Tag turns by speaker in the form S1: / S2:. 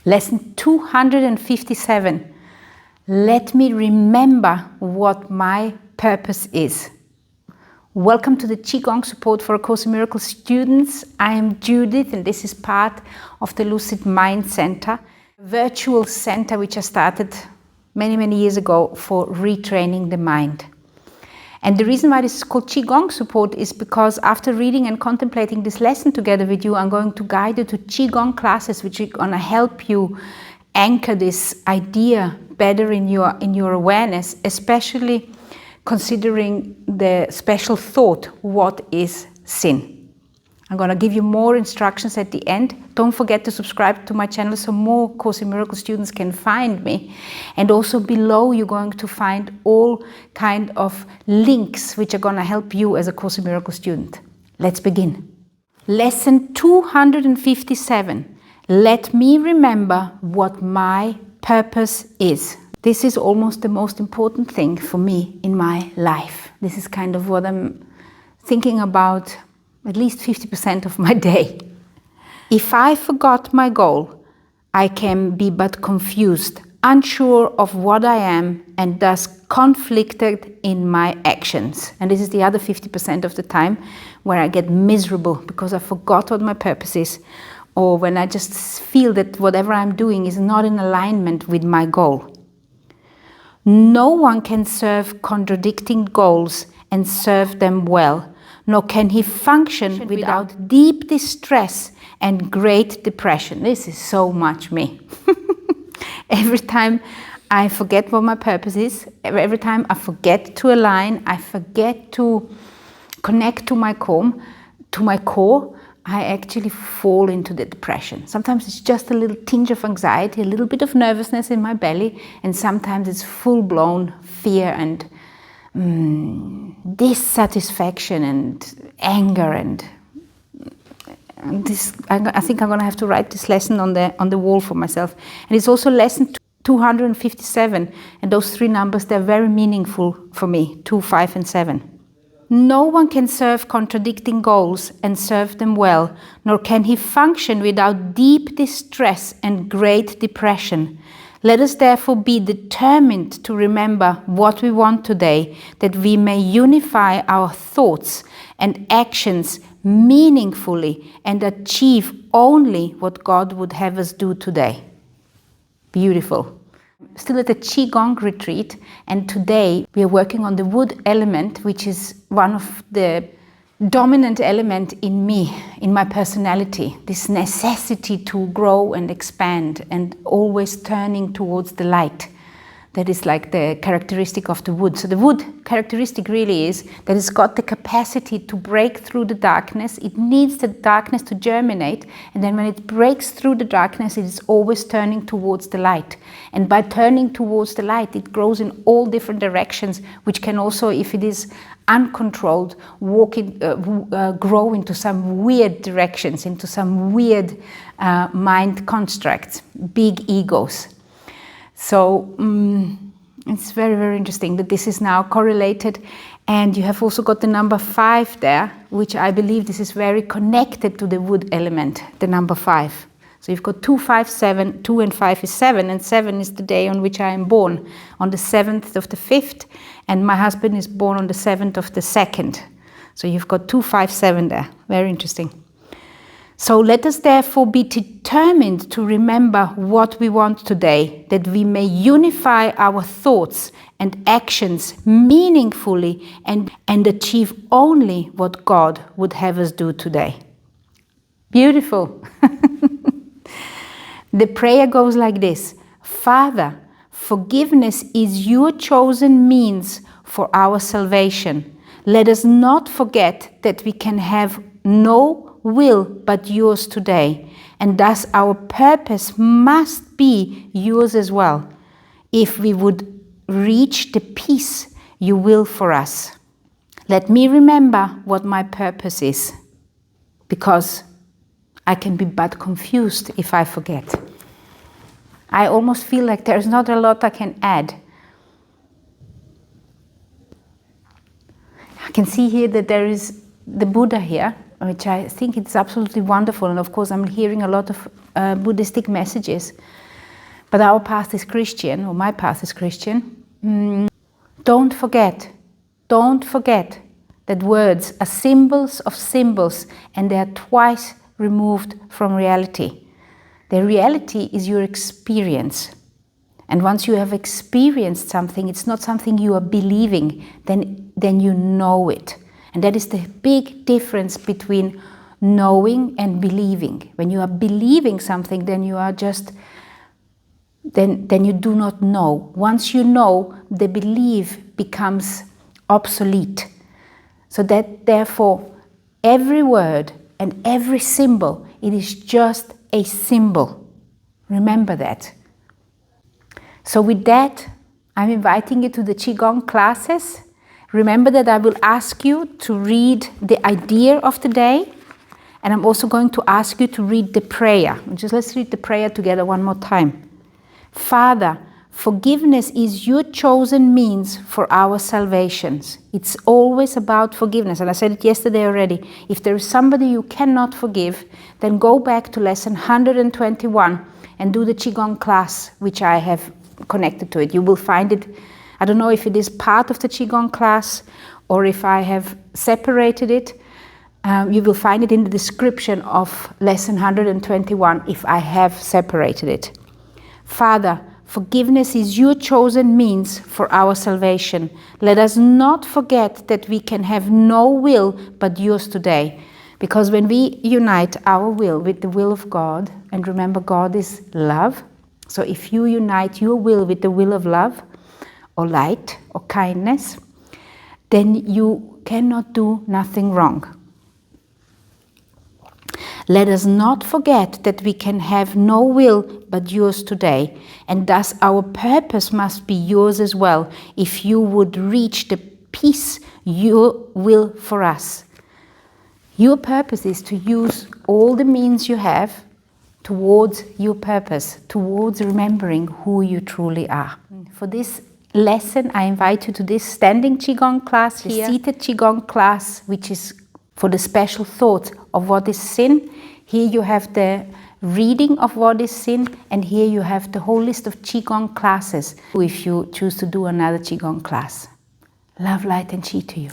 S1: Lesson 257. Let me remember what my purpose is. Welcome to the Qigong Support for A Course in Miracles students. I am Judith and this is part of the Lucid Mind Center, a virtual center which I started many years ago for retraining the mind. And the reason why this is called Qigong Support is because after reading and contemplating this lesson together with you, I'm going to guide you to Qigong classes which are going to help you anchor this idea better in your awareness, especially considering the special thought, what is sin? I'm going to give you more instructions at the end. Don't forget to subscribe to my channel so more Course in Miracles students can find me. And also below you're going to find all kind of links which are going to help you as a Course in Miracles student. Let's begin. Lesson 257. Let me remember what my purpose is. This is almost the most important thing for me in my life. This is kind of what I'm thinking about at least 50% of my day. If I forgot my goal, I can be but confused, unsure of what I am, and thus conflicted in my actions. And this is the other 50% of the time where I get miserable because I forgot what my purpose is, or when I just feel that whatever I'm doing is not in alignment with my goal. No one can serve contradicting goals and serve them well, nor can he function without deep distress and great depression. This is so much me. Every time I forget what my purpose is, every time I forget to align, I forget to connect to my core, I actually fall into the depression. Sometimes it's just a little tinge of anxiety, a little bit of nervousness in my belly, and sometimes it's full-blown fear and dissatisfaction and anger and this. I think I'm going to have to write this lesson on the wall for myself. And it's also lesson 257, and those three numbers, they're very meaningful for me, 2, 5 and 7. No one can serve contradicting goals and serve them well, nor can he function without deep distress and great depression. Let us therefore be determined to remember what we want today, that we may unify our thoughts and actions meaningfully and achieve only what God would have us do today. Beautiful. Still at the Qigong retreat, and today we are working on the wood element, which is one of the dominant element in me, in my personality, this necessity to grow and expand and always turning towards the light. That is like the characteristic of the wood. So the wood characteristic really is that it's got the capacity to break through the darkness. It needs the darkness to germinate, and then when it breaks through the darkness, it is always turning towards the light. And by turning towards the light, it grows in all different directions, which can also, if it is uncontrolled, grow into some weird directions, into some weird mind constructs, big egos. So it's very interesting that this is now correlated, and you have also got the number 5 there, which I believe this is very connected to the wood element, the number 5. So you've got 2, 5, 7, 2 and 5 is 7, and 7 is the day on which I am born, on the 7th of the 5th, and my husband is born on the 7th of the 2nd. So you've got 2, 5, 7 there. Very interesting. So let us therefore be determined to remember what we want today, that we may unify our thoughts and actions meaningfully and achieve only what God would have us do today. Beautiful. The prayer goes like this: Father, forgiveness is your chosen means for our salvation. Let us not forget that we can have no will but yours today, and thus our purpose must be yours as well, if we would reach the peace you will for us. Let me remember what my purpose is, because I can be but confused if I forget. I almost feel like there's not a lot I can add. I can see here that there is the Buddha here, which I think it's absolutely wonderful. And of course, I'm hearing a lot of Buddhistic messages. But our path is Christian, or my path is Christian. Don't forget that words are symbols of symbols, and they are twice removed from reality. The reality is your experience. And once you have experienced something, it's not something you are believing, then you know it. And that is the big difference between knowing and believing. When you are believing something, then you are just, then you do not know. Once you know, the belief becomes obsolete. So that therefore, every word and every symbol, it is just a symbol. Remember that. So with that, I'm inviting you to the Qigong classes. Remember that I will ask you to read the idea of the day, and I'm also going to ask you to read the prayer. Let's read the prayer together one more time. Father, forgiveness is your chosen means for our salvations. It's always about forgiveness. And I said it yesterday already. If there is somebody you cannot forgive, then go back to lesson 121 and do the Qigong class, which I have connected to it. You will find it. I don't know if it is part of the Qigong class or if I have separated it. You will find it in the description of lesson 121 if I have separated it. Father, forgiveness is your chosen means for our salvation. Let us not forget that we can have no will but yours today. Because when we unite our will with the will of God, and remember God is love, so if you unite your will with the will of love, or light, or kindness, then you cannot do nothing wrong. Let us not forget that we can have no will but yours today, and thus our purpose must be yours as well, if you would reach the peace you will for us. Your purpose is to use all the means you have towards your purpose, towards remembering who you truly are. For this lesson, I invite you to this standing Qigong class, the seated Qigong class, which is for the special thought of what is sin. Here you have the reading of what is sin, and here you have the whole list of Qigong classes if you choose to do another Qigong class. Love, light and Qi to you.